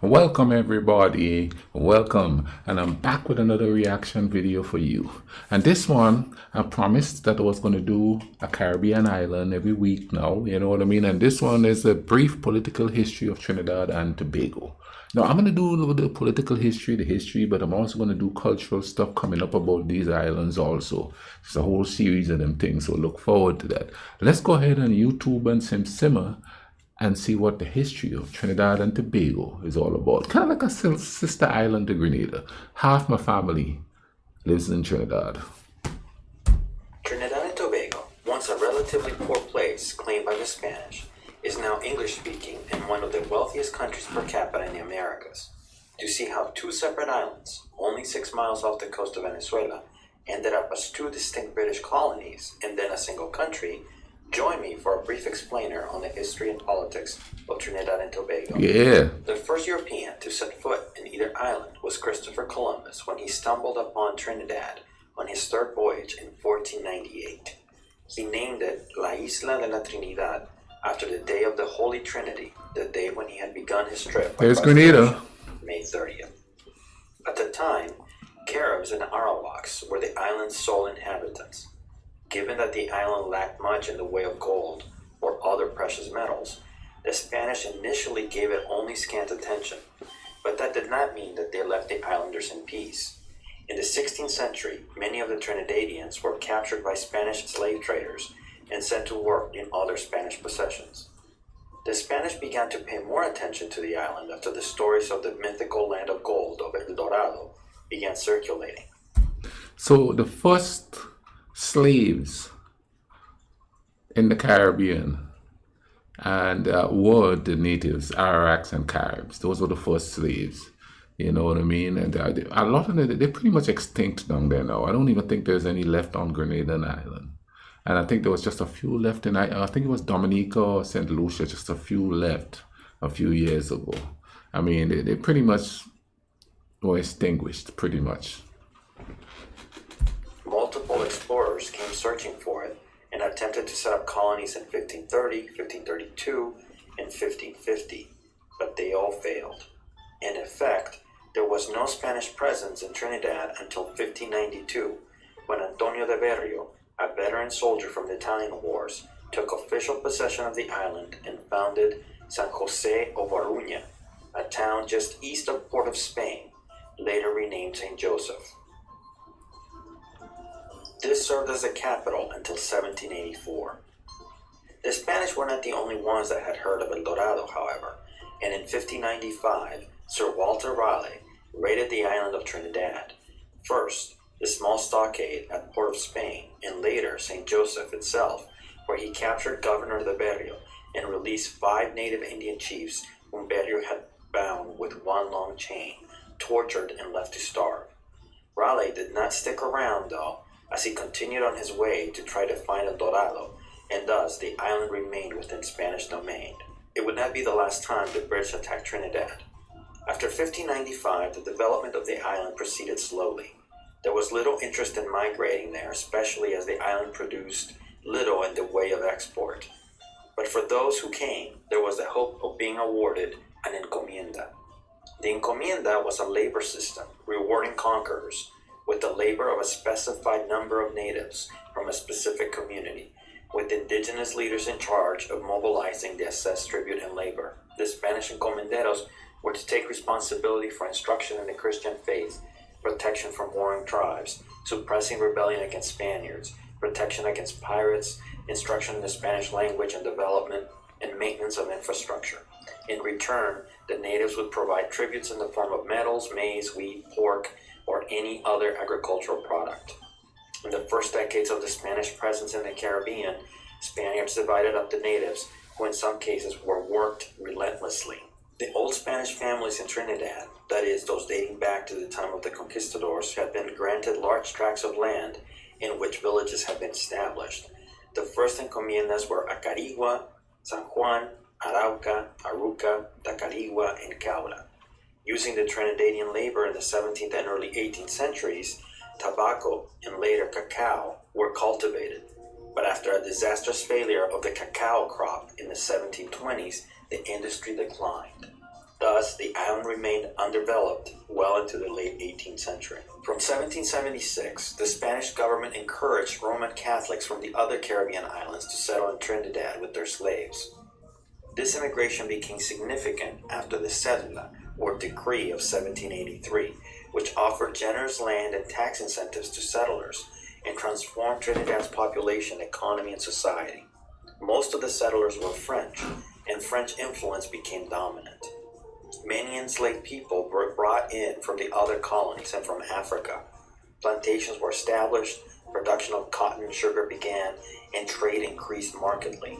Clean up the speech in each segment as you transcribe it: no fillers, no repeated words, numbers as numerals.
Welcome everybody, welcome, and I'm back with another reaction video for you. And this one, I promised that I was going to do a Caribbean island every week now, you know what I mean? And this one is a brief political history of Trinidad and Tobago. Now I'm going to do a little bit of political history, but I'm also going to do cultural stuff coming up about these islands also. It's a whole series of them things, so look forward to that. Let's go ahead and YouTube and simmer and see what the history of Trinidad and Tobago is all about. Kind of like a sister island to Grenada. Half my family lives in Trinidad. Trinidad and Tobago, once a relatively poor place claimed by the Spanish, is now English-speaking and one of the wealthiest countries per capita in the Americas. To see how two separate islands, only 6 miles off the coast of Venezuela, ended up as two distinct British colonies and then a single country, join me for a brief explainer on the history and politics of Trinidad and Tobago. Yeah. The first European to set foot in either island was Christopher Columbus when he stumbled upon Trinidad on his third voyage in 1498. He named it La Isla de la Trinidad after the day of the Holy Trinity, the day when he had begun his trip. There's Grenada. May 30th. At the time, Caribs and Arawaks were the island's sole inhabitants. Given that the island lacked much in the way of gold or other precious metals, the Spanish initially gave it only scant attention, but that did not mean that they left the islanders in peace. In the 16th century, many of the Trinidadians were captured by Spanish slave traders and sent to work in other Spanish possessions. The Spanish began to pay more attention to the island after the stories of the mythical land of gold of El Dorado began circulating. So the first slaves in the Caribbean and were the natives, Arawaks and Caribs. Those were the first slaves. You know what I mean? And a lot of them, they're pretty much extinct down there now. I don't even think there's any left on Grenada Island. And I think there was just a few left in, I think it was Dominica or St. Lucia, just a few left a few years ago. I mean, they pretty much were extinguished, pretty much. Multiple explorers came searching for it and attempted to set up colonies in 1530, 1532, and 1550, but they all failed. In effect, there was no Spanish presence in Trinidad until 1592, when Antonio de Berrio, a veteran soldier from the Italian Wars, took official possession of the island and founded San Jose of Oruña, a town just east of Port of Spain, later renamed St. Joseph. This served as the capital until 1784. The Spanish were not the only ones that had heard of El Dorado, however, and in 1595, Sir Walter Raleigh raided the island of Trinidad. First, the small stockade at Port of Spain, and later St. Joseph itself, where he captured Governor de Berrio and released 5 native Indian chiefs whom Berrio had bound with one long chain, tortured and left to starve. Raleigh did not stick around, though, as he continued on his way to try to find El Dorado, and thus the island remained within Spanish domain. It would not be the last time the British attacked Trinidad. After 1595, the development of the island proceeded slowly. There was little interest in migrating there, especially as the island produced little in the way of export. But for those who came, there was the hope of being awarded an encomienda. The encomienda was a labor system rewarding conquerors with the labor of a specified number of natives from a specific community, with indigenous leaders in charge of mobilizing the assessed tribute and labor. The Spanish encomenderos were to take responsibility for instruction in the Christian faith, protection from warring tribes, suppressing rebellion against Spaniards, protection against pirates, instruction in the Spanish language and development, and maintenance of infrastructure. In return, the natives would provide tributes in the form of metals, maize, wheat, pork, or any other agricultural product. In the first decades of the Spanish presence in the Caribbean, Spaniards divided up the natives, who in some cases were worked relentlessly. The old Spanish families in Trinidad, that is, those dating back to the time of the conquistadors, had been granted large tracts of land in which villages had been established. The first encomiendas were Acarigua, San Juan, Arauca, Aruca, Tacarigua, and Caula. Using the Trinidadian labor in the 17th and early 18th centuries, tobacco and later cacao were cultivated. But after a disastrous failure of the cacao crop in the 1720s, the industry declined. Thus, the island remained undeveloped well into the late 18th century. From 1776, the Spanish government encouraged Roman Catholics from the other Caribbean islands to settle in Trinidad with their slaves. This immigration became significant after the Cedula, or Decree of 1783, which offered generous land and tax incentives to settlers and transformed Trinidad's population, economy, and society. Most of the settlers were French, and French influence became dominant. Many enslaved people were brought in from the other colonies and from Africa. Plantations were established, production of cotton and sugar began, and trade increased markedly.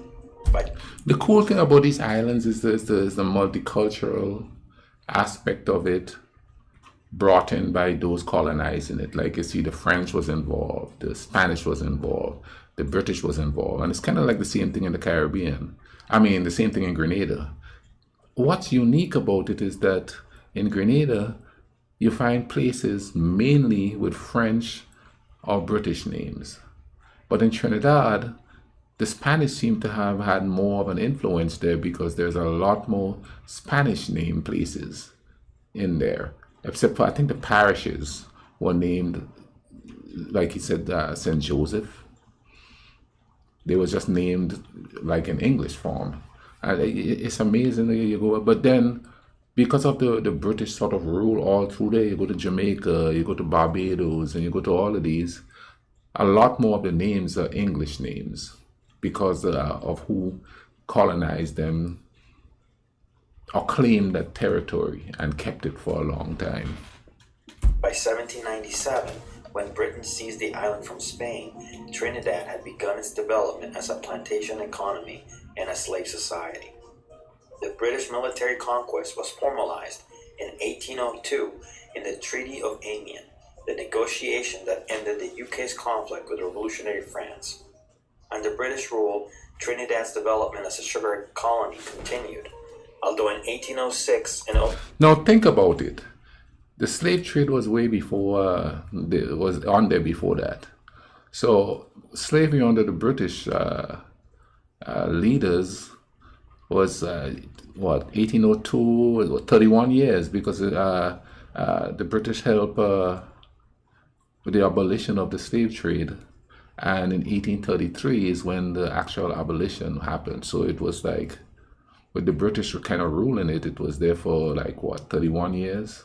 The cool thing about these islands is the multicultural aspect of it brought in by those colonizing it. Like you see, the French was involved, the Spanish was involved, the British was involved, and it's kind of like the same thing in the Caribbean. I mean, the same thing in Grenada. What's unique about it is that in Grenada, you find places mainly with French or British names. But in Trinidad, the Spanish seem to have had more of an influence there because there's a lot more Spanish named places in there. Except for, I think the parishes were named, like he said, St. Joseph. They were just named like in English form. It's amazing that you go, but then because of the British sort of rule all through there, you go to Jamaica, you go to Barbados, and you go to all of these, a lot more of the names are English names because of who colonized them or claimed that territory and kept it for a long time. By 1797, when Britain seized the island from Spain, Trinidad had begun its development as a plantation economy and a slave society. The British military conquest was formalized in 1802 in the Treaty of Amiens, the negotiation that ended the UK's conflict with revolutionary France. Under British rule, Trinidad's development as a sugar colony continued, although in 1806 Now think about it. The slave trade was way before, was on there before that. So slavery under the British leaders was 1802, was 31 years because the British helped with the abolition of the slave trade, and in 1833 is when the actual abolition happened. So it was like with the British kind of ruling it, it was there for like 31 years.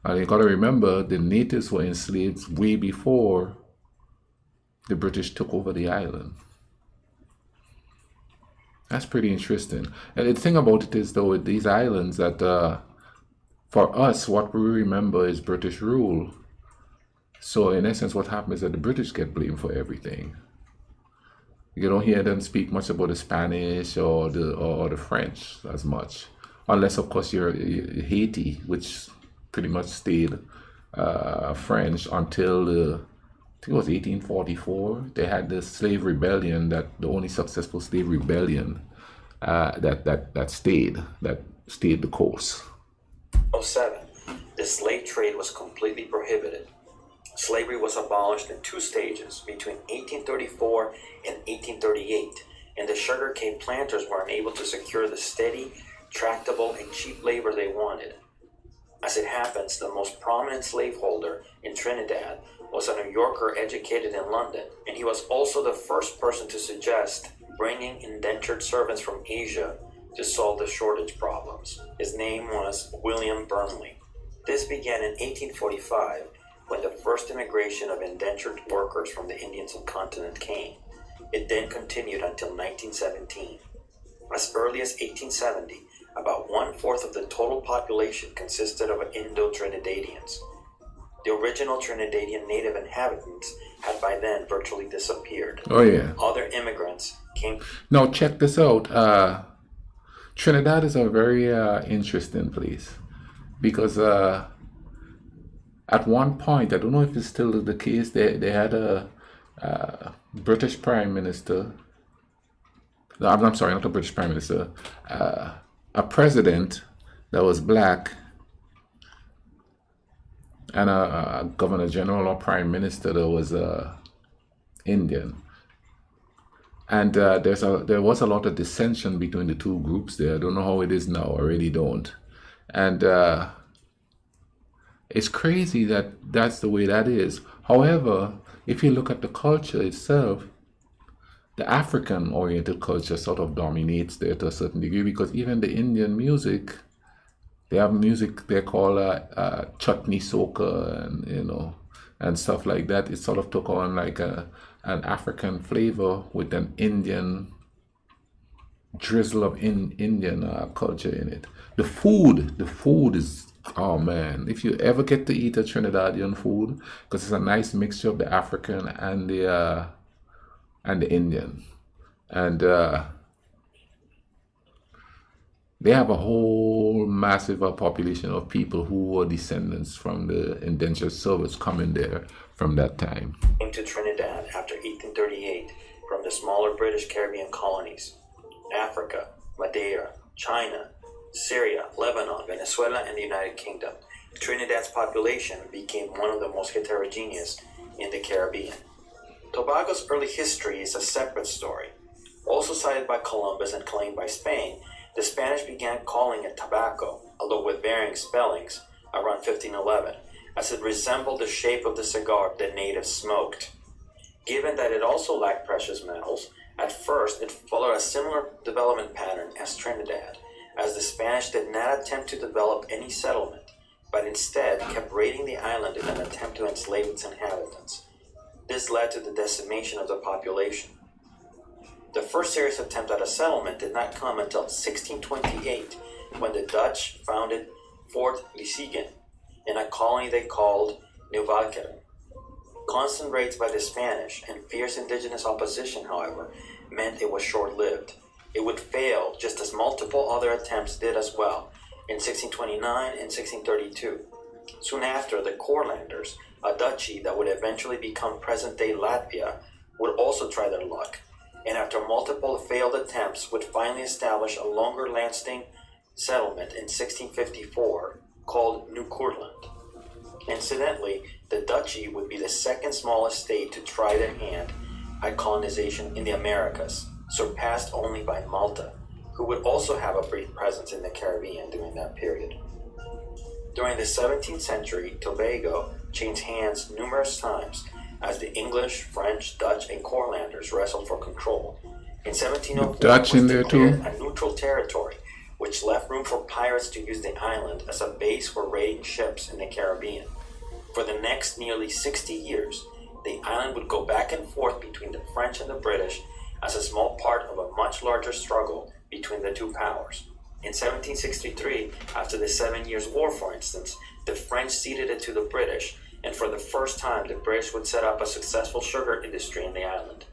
And you got to remember the natives were enslaved way before the British took over the island. That's pretty interesting. And the thing about it is, though, with these islands, that for us, what we remember is British rule. So in essence, what happens is that the British get blamed for everything. You don't hear them speak much about the Spanish or the French as much, unless of course you're Haiti, which pretty much stayed French until I think it was 1844. They had the slave rebellion, that the only successful slave rebellion that stayed the course. 07, the slave trade was completely prohibited. Slavery was abolished in two stages between 1834 and 1838, and the sugarcane planters were unable to secure the steady, tractable, and cheap labor they wanted. As it happens, the most prominent slaveholder in Trinidad was a New Yorker educated in London, and he was also the first person to suggest bringing indentured servants from Asia to solve the shortage problems. His name was William Burnley. This began in 1845, when the first immigration of indentured workers from the Indian subcontinent came. It then continued until 1917. As early as 1870, about 1/4 of the total population consisted of Indo-Trinidadians. The original Trinidadian native inhabitants had by then virtually disappeared. Oh yeah. Other immigrants came. Now check this out. Trinidad is a very interesting place because at one point, I don't know if it's still the case, they had a British Prime Minister. No, I'm sorry, not a British Prime Minister. A president that was black, and a governor general or prime minister that was Indian. And there was a lot of dissension between the two groups there. I don't know how it is now. I really don't. And it's crazy that that's the way that is. However, if you look at the culture itself, the African oriented culture sort of dominates there to a certain degree, because even the Indian music, they have music they call chutney soca, and and stuff like that. It sort of took on like an African flavor with an Indian drizzle of Indian culture in it. The food is, oh man, if you ever get to eat a Trinidadian food, because it's a nice mixture of the African and the Indian, and they have a whole massive population of people who are descendants from the indentured servants coming there from that time. Came to Trinidad after 1838 from the smaller British Caribbean colonies, Africa, Madeira, China, Syria, Lebanon, Venezuela, and the United Kingdom. Trinidad's population became one of the most heterogeneous in the Caribbean. Tobago's early history is a separate story. Also cited by Columbus and claimed by Spain, the Spanish began calling it tobacco, although with varying spellings, around 1511, as it resembled the shape of the cigar the natives smoked. Given that it also lacked precious metals, at first it followed a similar development pattern as Trinidad, as the Spanish did not attempt to develop any settlement, but instead kept raiding the island in an attempt to enslave its inhabitants. This led to the decimation of the population. The first serious attempt at a settlement did not come until 1628, when the Dutch founded Fort Lissigen in a colony they called New Valkeren. Constant raids by the Spanish and fierce indigenous opposition, however, meant it was short-lived. It would fail just as multiple other attempts did as well in 1629 and 1632. Soon after, the Courlanders, a duchy that would eventually become present-day Latvia, would also try their luck, and after multiple failed attempts would finally establish a longer-lasting settlement in 1654 called New Courland. Incidentally, the duchy would be the second smallest state to try their hand at colonization in the Americas, surpassed only by Malta, who would also have a brief presence in the Caribbean during that period. During the 17th century, Tobago changed hands numerous times as the English, French, Dutch, and Courlanders wrestled for control. In 1704, Dutch in there too? a neutral territory, which left room for pirates to use the island as a base for raiding ships in the Caribbean. For the next nearly 60 years, the island would go back and forth between the French and the British as a small part of a much larger struggle between the two powers. In 1763, after the 7 Years' War, for instance, the French ceded it to the British, and for the first time, the British would set up a successful sugar industry in the island.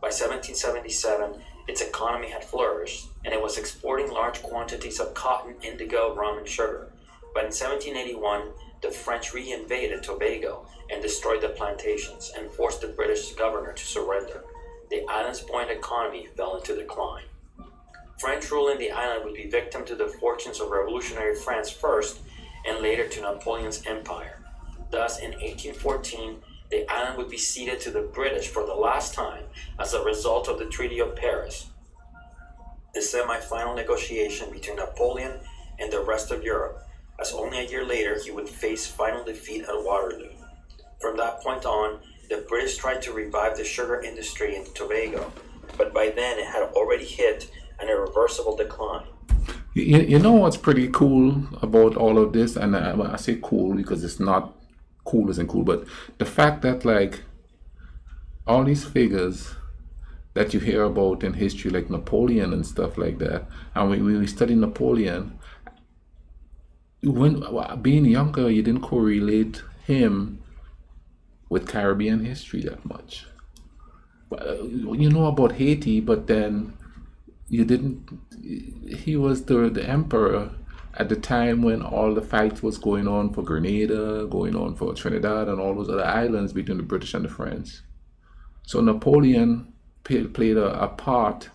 By 1777, its economy had flourished, and it was exporting large quantities of cotton, indigo, rum, and sugar. But in 1781, the French reinvaded Tobago and destroyed the plantations and forced the British governor to surrender. The island's buoyant economy fell into decline. French rule in the island would be victim to the fortunes of revolutionary France first, and later to Napoleon's empire. Thus, in 1814, the island would be ceded to the British for the last time as a result of the Treaty of Paris, the semi-final negotiation between Napoleon and the rest of Europe, as only a year later he would face final defeat at Waterloo. From that point on, the British tried to revive the sugar industry in Tobago, but by then it had already hit an irreversible decline. You know what's pretty cool about all of this, and I say cool because it's not cool isn't cool, but the fact that like all these figures that you hear about in history, like Napoleon and stuff like that, and when we study Napoleon, when being younger, you didn't correlate him with Caribbean history that much. You know about Haiti, but then you didn't. He was the emperor at the time when all the fights was going on for Grenada, going on for Trinidad, and all those other islands between the British and the French. So Napoleon played a part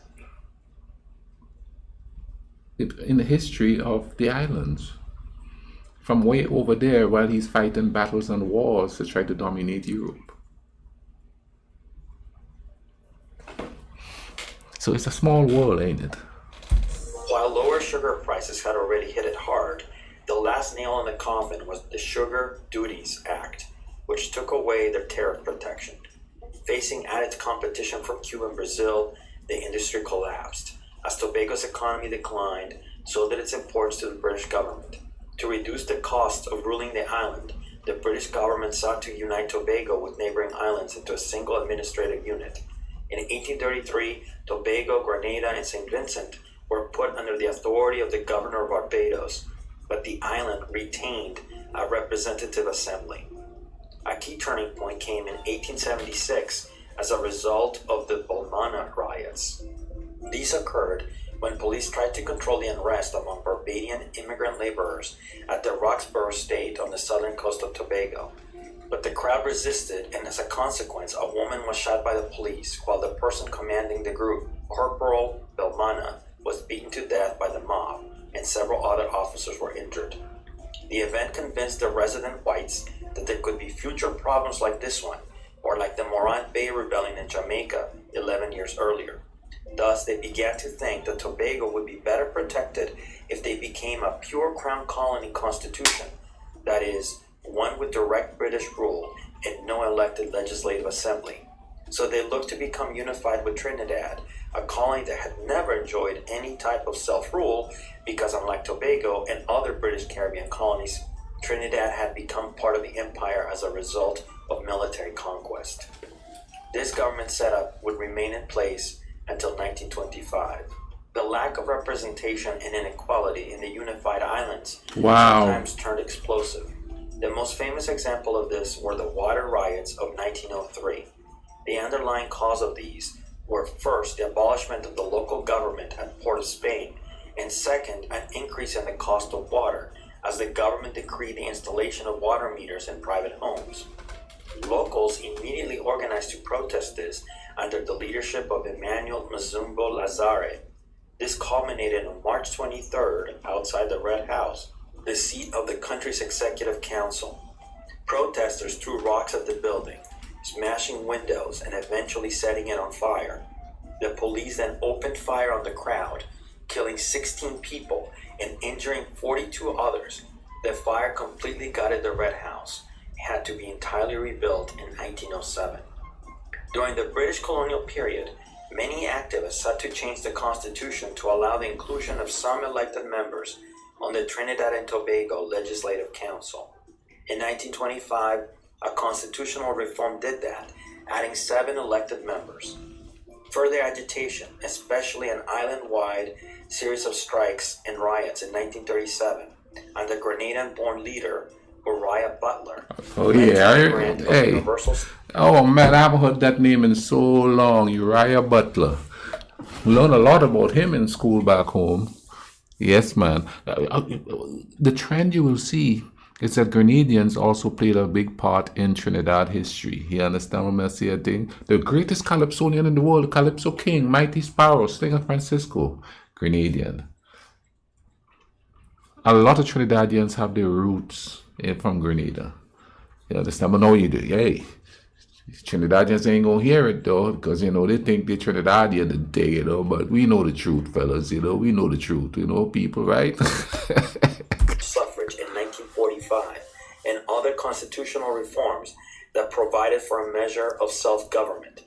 in the history of the islands, from way over there while he's fighting battles and wars to try to dominate Europe. So it's a small world, ain't it? While lower sugar prices had already hit it hard, the last nail in the coffin was the Sugar Duties Act, which took away their tariff protection. Facing added competition from Cuba and Brazil, the industry collapsed. As Tobago's economy declined, so did its imports to the British government. To reduce the costs of ruling the island, the British government sought to unite Tobago with neighboring islands into a single administrative unit. In 1833, Tobago, Grenada, and St. Vincent were put under the authority of the governor of Barbados, but the island retained a representative assembly. A key turning point came in 1876 as a result of the Balmana riots. These occurred when police tried to control the unrest among Barbadian immigrant laborers at the Roxburgh estate on the southern coast of Tobago. But the crowd resisted, and as a consequence, a woman was shot by the police, while the person commanding the group, Corporal Balmana, was beaten to death by the mob, and several other officers were injured. The event convinced the resident whites that there could be future problems like this one, or like the Morant Bay Rebellion in Jamaica 11 years earlier. Thus, they began to think that Tobago would be better protected if they became a pure crown colony constitution, that is, one with direct British rule and no elected legislative assembly. So they looked to become unified with Trinidad, a colony that had never enjoyed any type of self-rule because, unlike Tobago and other British Caribbean colonies, Trinidad had become part of the empire as a result of military conquest. This government setup would remain in place until 1925. The lack of representation and inequality in the unified islands sometimes turned explosive. The most famous example of this were the water riots of 1903. The underlying cause of these were first the abolishment of the local government at Port of Spain, and second, an increase in the cost of water as the government decreed the installation of water meters in private homes. Locals immediately organized to protest this under the leadership of Emmanuel Mazumbo Lazare. This culminated on March 23rd outside the Red House, the seat of the country's executive council. Protesters threw rocks at the building, smashing windows and eventually setting it on fire. The police then opened fire on the crowd, killing 16 people and injuring 42 others. The fire completely gutted the Red House. It had to be entirely rebuilt in 1907. During the British colonial period, many activists sought to change the constitution to allow the inclusion of some elected members on the Trinidad and Tobago Legislative Council. In 1925, a constitutional reform did that, adding 7 elected members. Further agitation, especially an island-wide series of strikes and riots in 1937 under Grenadian-born leader Uriah Butler. Oh yeah, hey. Oh man, I haven't heard that name in so long. Uriah Butler. Learned a lot about him in school back home. Yes, man. The trend you will see is that Grenadians also played a big part in Trinidad history. You understand what I'm saying? The greatest calypsonian in the world, the Calypso King, Mighty Sparrow, Stinger Francisco, Grenadian. A lot of Trinidadians have their roots from Grenada. You understand? But no, you do. Hey, Trinidadians ain't gonna hear it though, because they think they're Trinidadian today, but we know the truth, fellas. We know the truth. People, right? Suffrage in 1945 and other constitutional reforms that provided for a measure of self-government.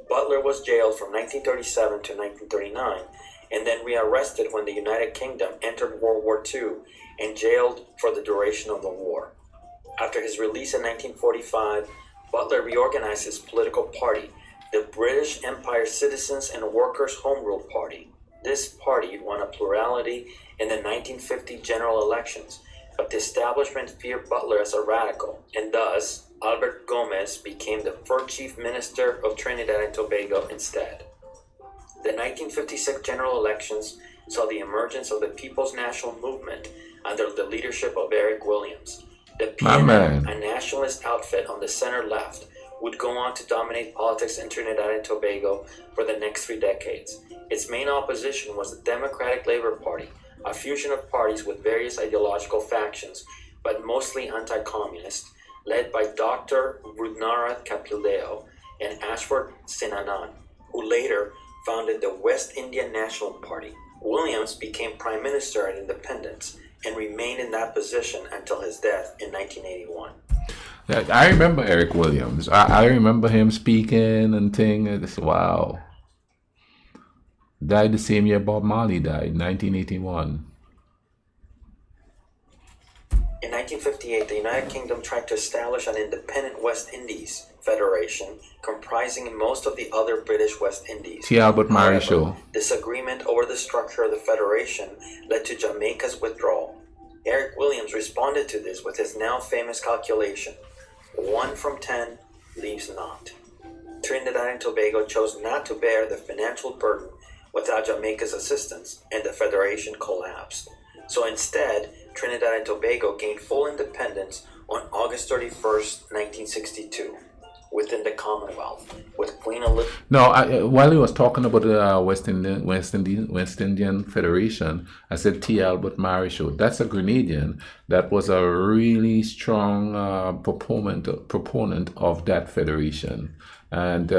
Butler was jailed from 1937 to 1939 and then rearrested when the United Kingdom entered World War II and jailed for the duration of the war. After his release in 1945, Butler reorganized his political party, the British Empire Citizens and Workers' Home Rule Party. This party won a plurality in the 1950 general elections, but the establishment feared Butler as a radical, and thus Albert Gomez became the first chief minister of Trinidad and Tobago instead. The 1956 general elections saw the emergence of the People's National Movement under the leadership of Eric Williams. The PNM, a nationalist outfit on the center left, would go on to dominate politics in Trinidad and Tobago for the next 3 decades. Its main opposition was the Democratic Labour Party, a fusion of parties with various ideological factions, but mostly anti-communist, led by Dr. Rudnarath Kapildeo and Ashford Sinanan, who later founded the West Indian National Party. Williams became Prime Minister at independence, and remained in that position until his death in 1981. Yeah, I remember Eric Williams. I remember him speaking and thing. It's, wow. Died the same year Bob Marley died, 1981. In 1958, the United Kingdom tried to establish an independent West Indies Federation comprising most of the other British West Indies. T. Albert Murray However, Show. disagreement over the structure of the Federation led to Jamaica's withdrawal. Eric Williams responded to this with his now famous calculation: 1 from 10 leaves naught. Trinidad and Tobago chose not to bear the financial burden without Jamaica's assistance, and the Federation collapsed. So instead, Trinidad and Tobago gained full independence on August 31st, 1962, within the Commonwealth, with Queen Elizabeth. No, while he was talking about the West Indian Federation, I said T. Albert Murray Show. That's a Grenadian that was a really strong proponent of that federation. And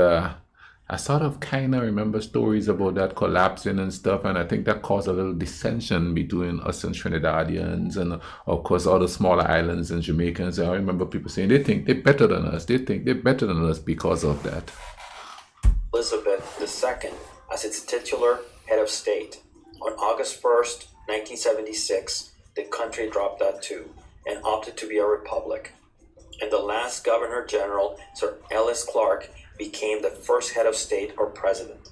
I sort of kind of remember stories about that collapsing and stuff, and I think that caused a little dissension between us and Trinidadians and, of course, all the smaller islands and Jamaicans. I remember people saying they think they're better than us. They think they're better than us because of that. Elizabeth II as its titular head of state. On August 1st, 1976, the country dropped that too and opted to be a republic. And the last Governor General, Sir Ellis Clark, became the first head of state or president.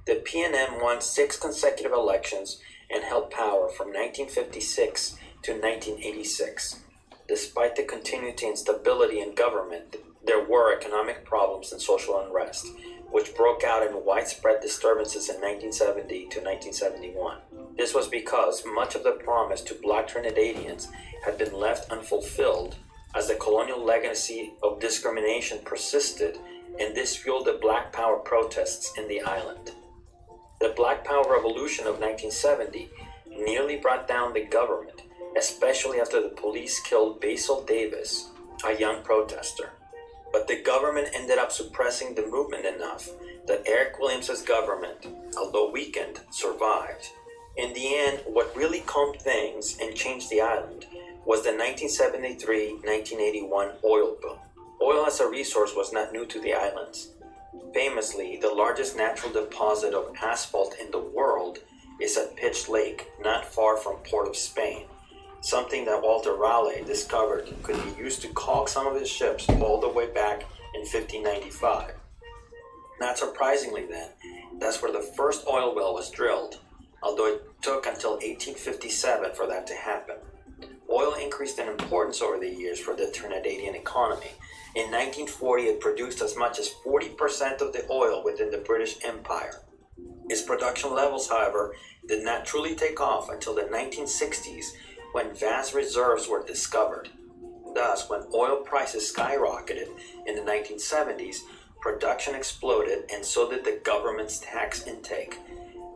The PNM won 6 consecutive elections and held power from 1956 to 1986. Despite the continued instability in government, there were economic problems and social unrest, which broke out in widespread disturbances in 1970 to 1971. This was because much of the promise to Black Trinidadians had been left unfulfilled as the colonial legacy of discrimination persisted, and this fueled the Black Power protests in the island. The Black Power Revolution of 1970 nearly brought down the government, especially after the police killed Basil Davis, a young protester. But the government ended up suppressing the movement enough that Eric Williams' government, although weakened, survived. In the end, what really calmed things and changed the island was the 1973-1981 oil boom. Oil as a resource was not new to the islands. Famously, the largest natural deposit of asphalt in the world is at Pitch Lake, not far from Port of Spain, something that Walter Raleigh discovered could be used to caulk some of his ships all the way back in 1595. Not surprisingly then, that's where the first oil well was drilled, although it took until 1857 for that to happen. Oil increased in importance over the years for the Trinidadian economy. In 1940, it produced as much as 40% of the oil within the British Empire. Its production levels, however, did not truly take off until the 1960s, when vast reserves were discovered. Thus, when oil prices skyrocketed in the 1970s, production exploded, and so did the government's tax intake.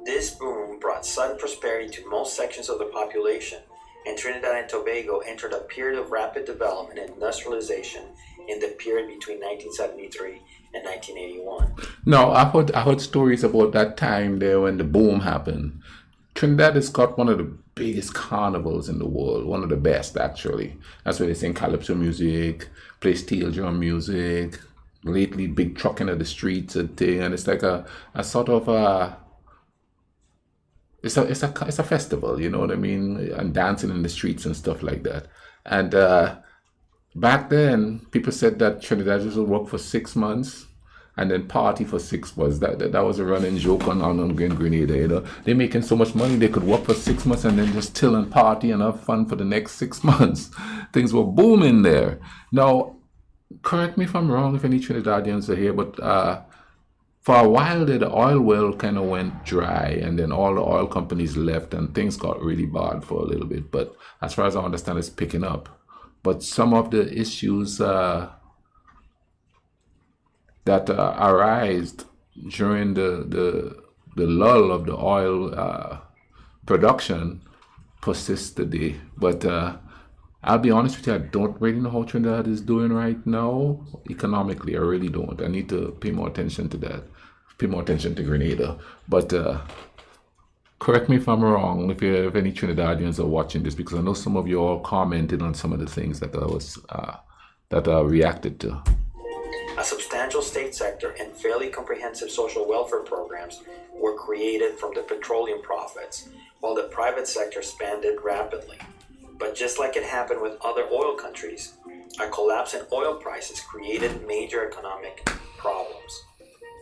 This boom brought sudden prosperity to most sections of the population, and Trinidad and Tobago entered a period of rapid development and industrialization in the period between 1973 and 1981. No, I heard stories about that time there when the boom happened. Trinidad has got one of the biggest carnivals in the world, one of the best actually. That's where they sing calypso music, play steel drum music. Lately, big trucking of the streets and thing, and it's like a sort of a. It's a festival, you know what I mean, and dancing in the streets and stuff like that. And back then, people said that Trinidadians would work for 6 months and then party for 6 months. That was a running joke on Grenada. You know, they're making so much money they could work for 6 months and then just chill and party and have fun for the next 6 months. Things were booming there. Now, correct me if I'm wrong, if any Trinidadians are here, but for a while there, the oil well kind of went dry, and then all the oil companies left, and things got really bad for a little bit. But as far as I understand, it's picking up. But some of the issues that arised during the lull of the oil production persist today. But I'll be honest with you, I don't really know how Trinidad is doing right now economically. I really don't. I need to pay more attention to that. Pay more attention to Grenada. But Correct me if I'm wrong, if any Trinidadians are watching this, because I know some of you all commented on some of the things that I reacted to. A substantial state sector and fairly comprehensive social welfare programs were created from the petroleum profits, while the private sector expanded rapidly. But just like it happened with other oil countries, a collapse in oil prices created major economic problems.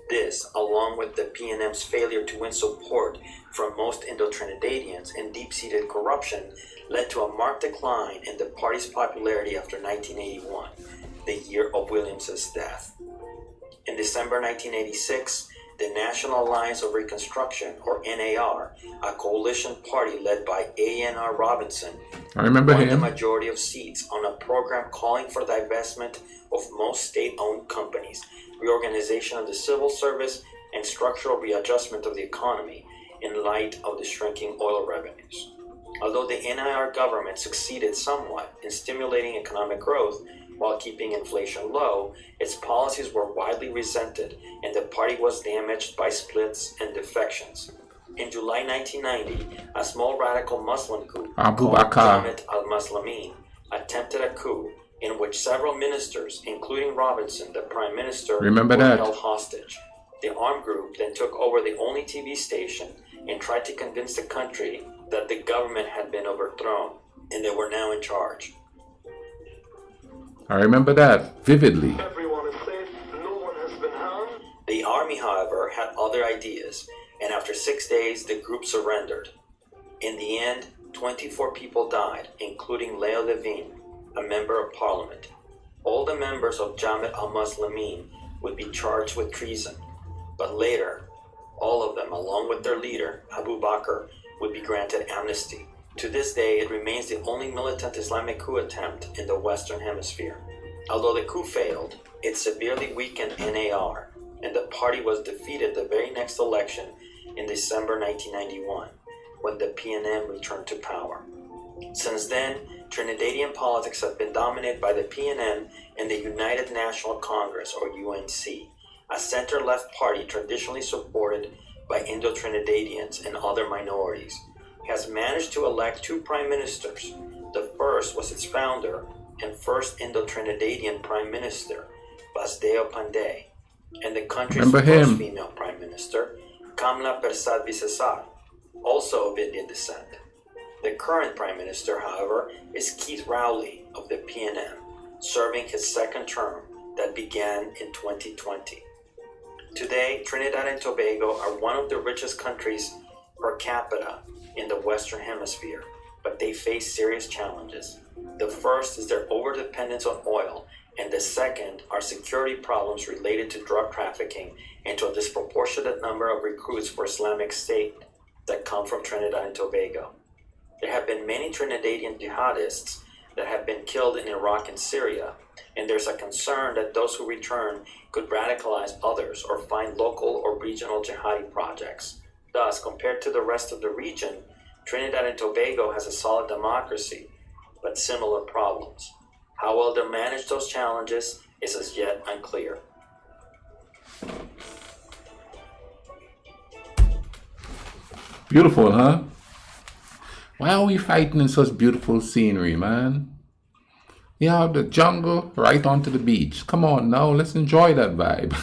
This, along with the PNM's failure to win support from most Indo-Trinidadians and deep-seated corruption, led to a marked decline in the party's popularity after 1981, the year of Williams's death. In December 1986, the National Alliance of Reconstruction, or NAR, a coalition party led by A.N.R. Robinson, I remember won the him. majority of seats on a program calling for divestment of most state-owned companies, reorganization of the civil service, and structural readjustment of the economy in light of the shrinking oil revenues. Although the NIR government succeeded somewhat in stimulating economic growth while keeping inflation low, its policies were widely resented and the party was damaged by splits and defections. In July 1990, a small radical Muslim group called Jamaat al-Muslimin attempted a coup in which several ministers, including Robinson, the prime minister, were held hostage. The armed group then took over the only TV station and tried to convince the country that the government had been overthrown and they were now in charge. I remember that vividly. Everyone is safe, no one has been harmed. The army, however, had other ideas, and after 6 days, the group surrendered. In the end, 24 people died, including Leo Levine, a member of parliament. All the members of Jamaat al-Muslimin would be charged with treason, but later, all of them, along with their leader, Abu Bakr, would be granted amnesty. To this day, it remains the only militant Islamic coup attempt in the Western Hemisphere. Although the coup failed, it severely weakened NAR, and the party was defeated the very next election in December 1991, when the PNM returned to power. Since then, Trinidadian politics have been dominated by the PNM and the United National Congress, or UNC, a center-left party traditionally supported by Indo-Trinidadians and other minorities. Has managed to elect two prime ministers. The first was its founder and first Indo-Trinidadian prime minister, Basdeo Panday, and the country's first female prime minister, Kamla Persad Visesar, also of Indian descent. The current prime minister, however, is Keith Rowley of the PNM, serving his second term that began in 2020. Today, Trinidad and Tobago are one of the richest countries per capita in the Western Hemisphere, but they face serious challenges. The first is their overdependence on oil, and the second are security problems related to drug trafficking and to a disproportionate number of recruits for Islamic State that come from Trinidad and Tobago. There have been many Trinidadian jihadists that have been killed in Iraq and Syria, and there's a concern that those who return could radicalize others or find local or regional jihadi projects. Thus, compared to the rest of the region, Trinidad and Tobago has a solid democracy, but similar problems. How well they manage those challenges is as yet unclear. Beautiful, huh? Why are we fighting in such beautiful scenery, man? You have the jungle right onto the beach. Come on now, let's enjoy that vibe.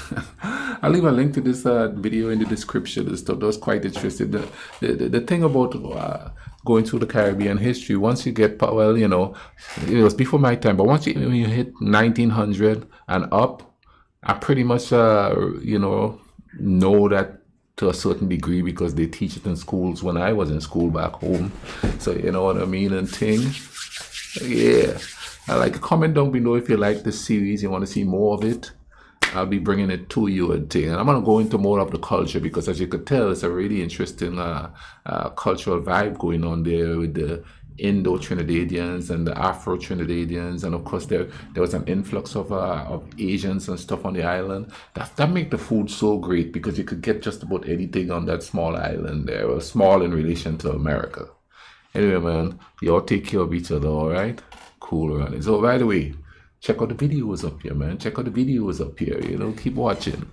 I'll leave a link to this video in the description. This stuff was quite interesting. The thing about going through the Caribbean history, once you get, well, you know, it was before my time, but once when you hit 1900 and up, I pretty much, you know that to a certain degree because they teach it in schools when I was in school back home. So, you know what I mean, and things. Yeah. Comment down below if you like this series, you want to see more of it. I'll be bringing it to you and thing. And I'm going to go into more of the culture because, as you could tell, it's a really interesting cultural vibe going on there with the Indo-Trinidadians and the Afro-Trinidadians, and of course there was an influx of Asians and stuff on the island. That make the food so great because you could get just about anything on that small island there, or small in relation to America. Anyway, man, y'all take care of each other, all right? Cool around it. So, by the way, check out the videos up here, man. Check out the videos up here. You know, keep watching.